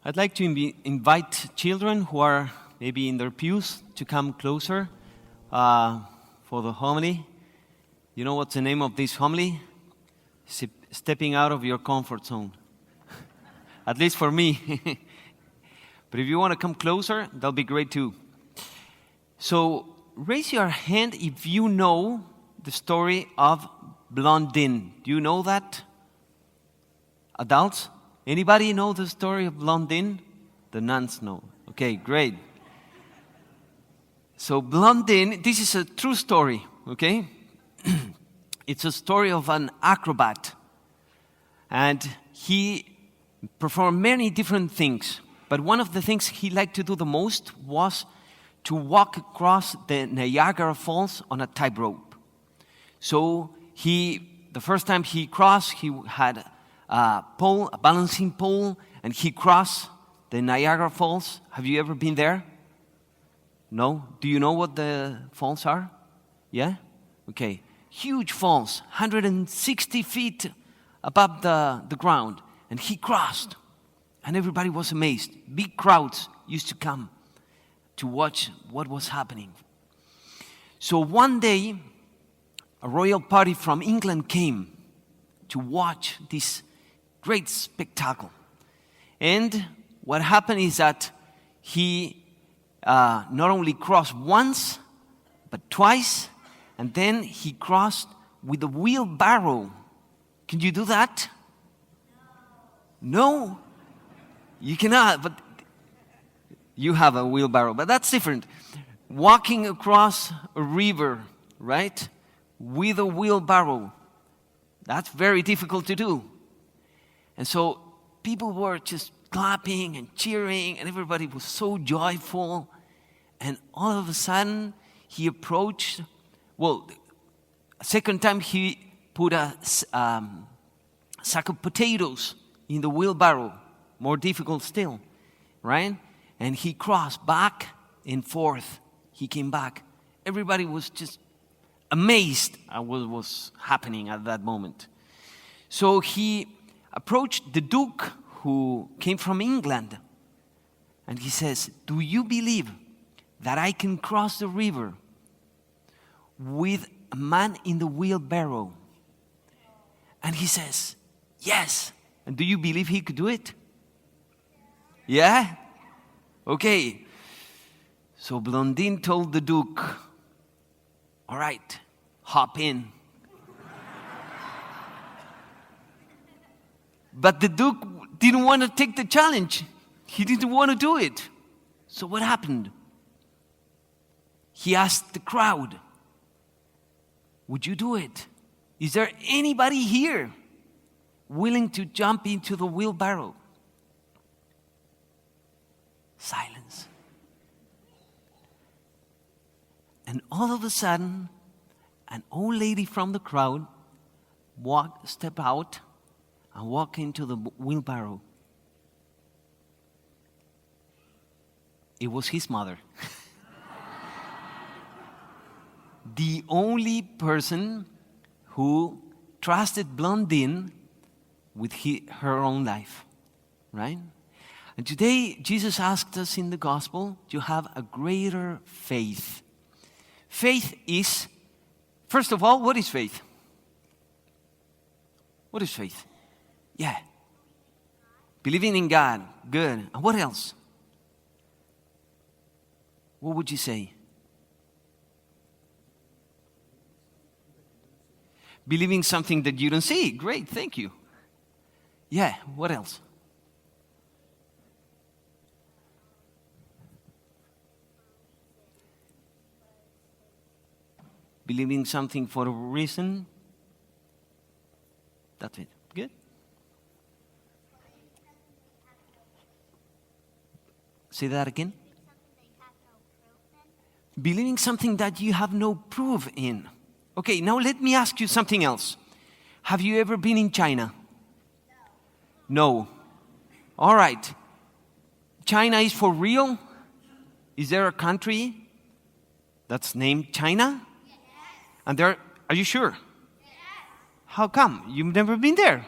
I'd like to invite children who are maybe in their pews to come closer for the homily. You know what's the name of this homily? Stepping out of your comfort zone. At least for me. But if you want to come closer, that'll be great too. So raise your hand if you know the story of Blondin. Do you know that? Adults? Anybody know the story of Blondin? The nuns know. Okay, great. So Blondin, this is a true story, okay? It's a story of an acrobat. And he performed many different things. But one of the things he liked to do the most was to walk across the Niagara Falls on a tightrope. So the first time he crossed, he had a balancing pole, and he crossed the Niagara Falls. Have you ever been there? No? Do you know what the falls are? Yeah? Okay. Huge falls, 160 feet above the ground. And he crossed. And everybody was amazed. Big crowds used to come to watch what was happening. So one day, a royal party from England came to watch this great spectacle. And what happened is that he not only crossed once, but twice, and then he crossed with a wheelbarrow. Can you do that? No? You cannot, but you have a wheelbarrow, but that's different. Walking across a river, right, with a wheelbarrow, that's very difficult to do. And so people were just clapping and cheering, and everybody was so joyful. And all of a sudden, he approached, a second time he put a sack of potatoes in the wheelbarrow, more difficult still, right? And he crossed back and forth. He came back. Everybody was just amazed at what was happening at that moment. So he approached the Duke who came from England, and he says, "Do you believe that I can cross the river with a man in the wheelbarrow?" And he says, "Yes." And do you believe he could do it? Yeah? Okay. So Blondin told the Duke, "All right, hop in." But the Duke didn't want to take the challenge. He didn't want to do it. So what happened? He asked the crowd, "Would you do it? Is there anybody here willing to jump into the wheelbarrow?" Silence. And all of a sudden, an old lady from the crowd stepped out and walked into the wheelbarrow. It was his mother. The only person who trusted Blondin with her own life, right? And today, Jesus asked us in the gospel to have a greater faith. Faith is, first of all, what is faith? What is faith? Yeah. Believing in God. Good. And what else? What would you say? Believing something that you don't see. Great, thank you. Yeah, what else? Believing something for a reason. That's it. Good. Say that again. Believing something that you have no proof in. Okay, now let me ask you something else. Have you ever been in China? No. All right. China is for real? Is there a country that's named China? Yes. And are you sure? Yes. How come? You've never been there?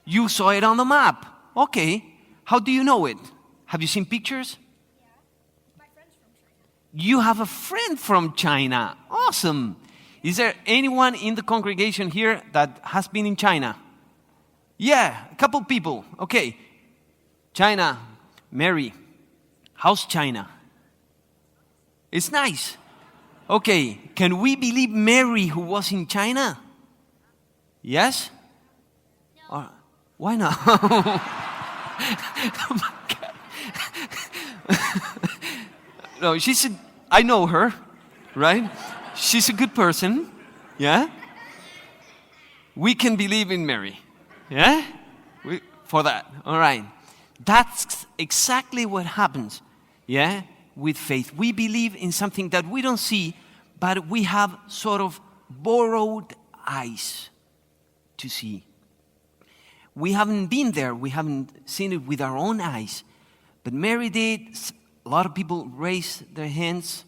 You saw it on the map. Okay. How do you know it? Have you seen pictures? Yeah. My friend's from China. You have a friend from China. Awesome. Is there anyone in the congregation here that has been in China? Yeah, a couple people. Okay. China, Mary. How's China? It's nice. Okay. Can we believe Mary who was in China? Yes? No. Why not? Oh my God. No, I know her, right? She's a good person, yeah? We can believe in Mary, yeah? For that, all right. That's exactly what happens, yeah, with faith. We believe in something that we don't see, but we have sort of borrowed eyes to see. We haven't been there. We haven't seen it with our own eyes. But Mary did. A lot of people raised their hands.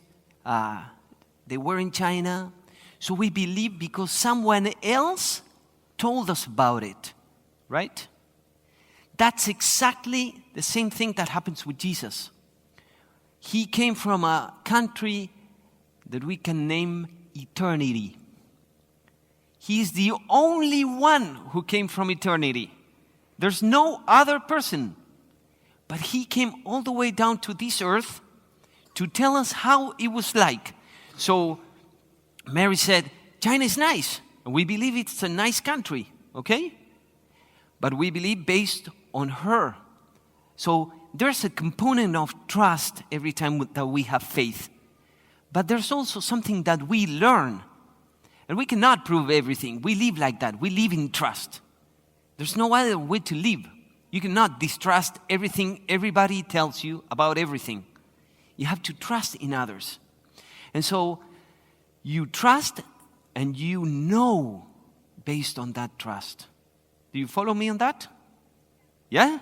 They were in China. So we believe because someone else told us about it. Right? That's exactly the same thing that happens with Jesus. He came from a country that we can name eternity. He's the only one who came from eternity. There's no other person. But he came all the way down to this earth to tell us how it was like. So Mary said, China is nice. And we believe it's a nice country, okay? But we believe based on her. So there's a component of trust every time that we have faith. But there's also something that we learn. And we cannot prove everything. We live like that. We live in trust. There's no other way to live. You cannot distrust everything everybody tells you about everything. You have to trust in others. And so you trust and you know based on that trust. Do you follow me on that? Yeah?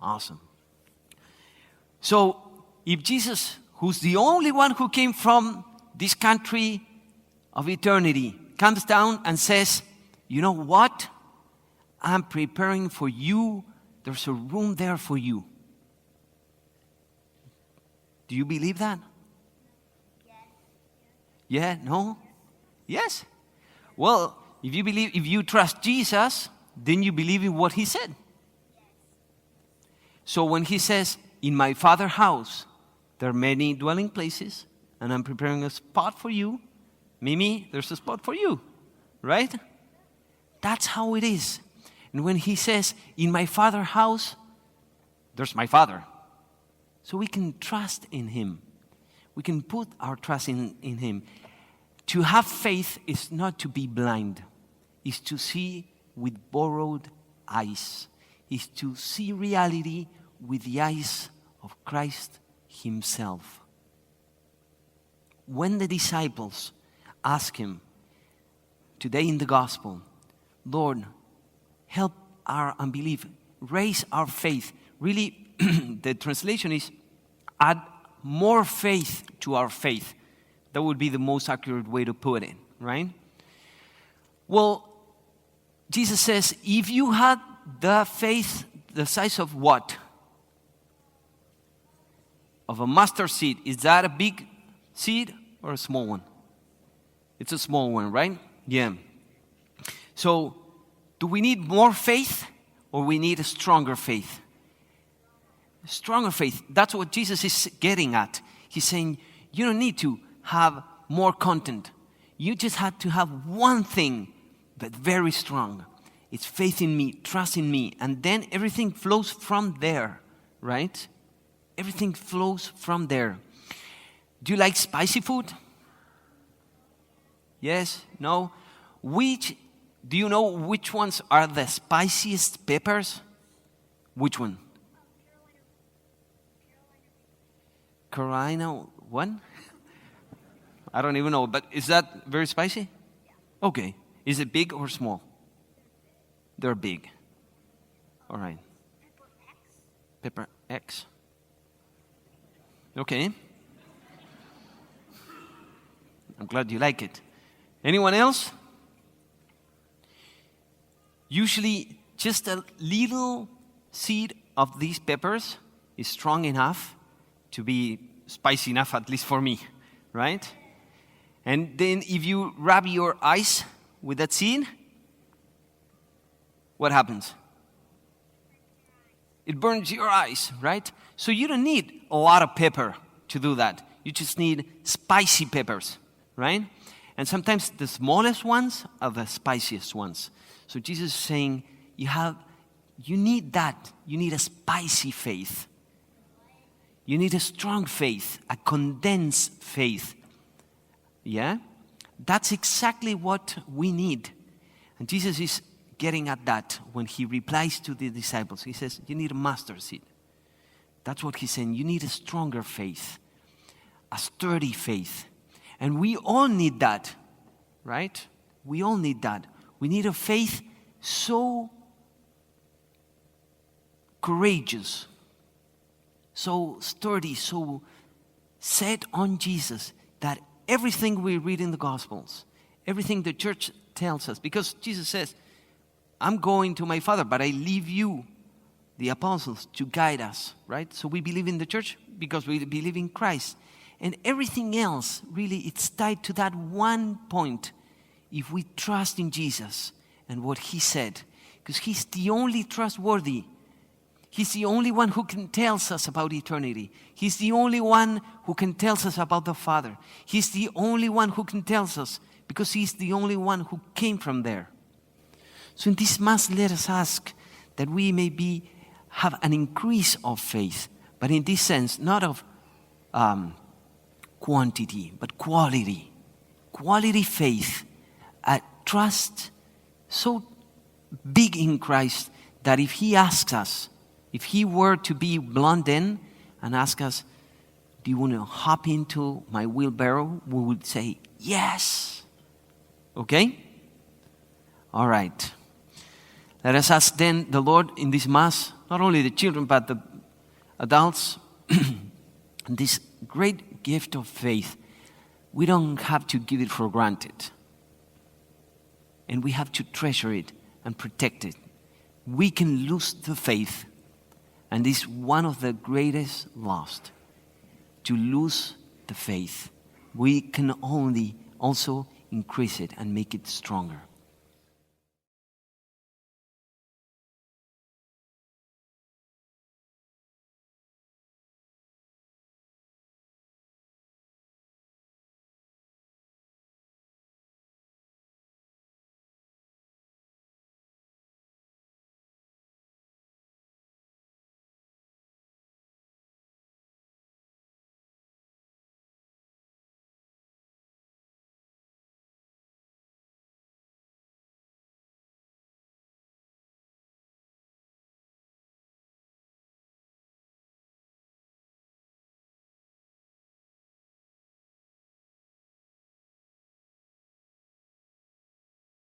Awesome. So if Jesus, who's the only one who came from this country of eternity, comes down and says, you know what? I'm preparing for you. There's a room there for you. Do you believe that? Yes. Yeah? No? Yes? Well, if you trust Jesus, then you believe in what he said. So when he says, in my Father's house, there are many dwelling places, and I'm preparing a spot for you, Mimi, there's a spot for you, right? That's how it is. And when he says, in my Father's house, there's my Father. So we can trust in him. We can put our trust in him. To have faith is not to be blind. It's to see with borrowed eyes. It's to see reality with the eyes of Christ himself. When the disciples ask him today in the gospel, Lord, help our unbelief, raise our faith. Really, the translation is add more faith to our faith. That would be the most accurate way to put it, right? Well, Jesus says, if you had the faith the size of what? Of a mustard seed. Is that a big seed or a small one? It's a small one, right? Yeah. So, do we need more faith or we need a stronger faith? Stronger faith. That's what Jesus is getting at. He's saying, you don't need to have more content. You just have to have one thing, but very strong. It's faith in me, trust in me, and then everything flows from there, right? Everything flows from there. Do you like spicy food? Yes? No? Do you know which ones are the spiciest peppers? Which one? Carolina one? I don't even know, but is that very spicy? Yeah. Okay. Is it big or small? They're big. All right. Pepper X. Okay. I'm glad you like it. Anyone else? Usually just a little seed of these peppers is strong enough to be spicy enough, at least for me, right? And then if you rub your eyes with that seed, what happens? It burns your eyes, right? So you don't need a lot of pepper to do that. You just need spicy peppers, right? And sometimes the smallest ones are the spiciest ones. So Jesus is saying, you need that. You need a spicy faith. You need a strong faith, a condensed faith. Yeah? That's exactly what we need. And Jesus is getting at that when he replies to the disciples. He says, you need a mustard seed. That's what he's saying. You need a stronger faith, a sturdy faith. And we all need that, right? We all need that. We need a faith so courageous, so sturdy, so set on Jesus that everything we read in the Gospels, everything the church tells us, because Jesus says, I'm going to my Father, but I leave you, the apostles, to guide us, right? So we believe in the church because we believe in Christ. And everything else, really, it's tied to that one point. If we trust in Jesus and what he said, because he's the only trustworthy. He's the only one who can tell us about eternity. He's the only one who can tell us about the Father. He's the only one who can tell us, because he's the only one who came from there. So in this Mass, let us ask that we may have an increase of faith, but in this sense, not of quantity, but quality. Quality faith, a trust so big in Christ that if he asks us, if he were to be blunt in and ask us, do you want to hop into my wheelbarrow? We would say, yes. Okay? All right. Let us ask then the Lord in this Mass, not only the children, but the adults, this great gift of faith. We don't have to give it for granted. And we have to treasure it and protect it. We can lose the faith. And this is one of the greatest lost, to lose the faith. We can only also increase it and make it stronger.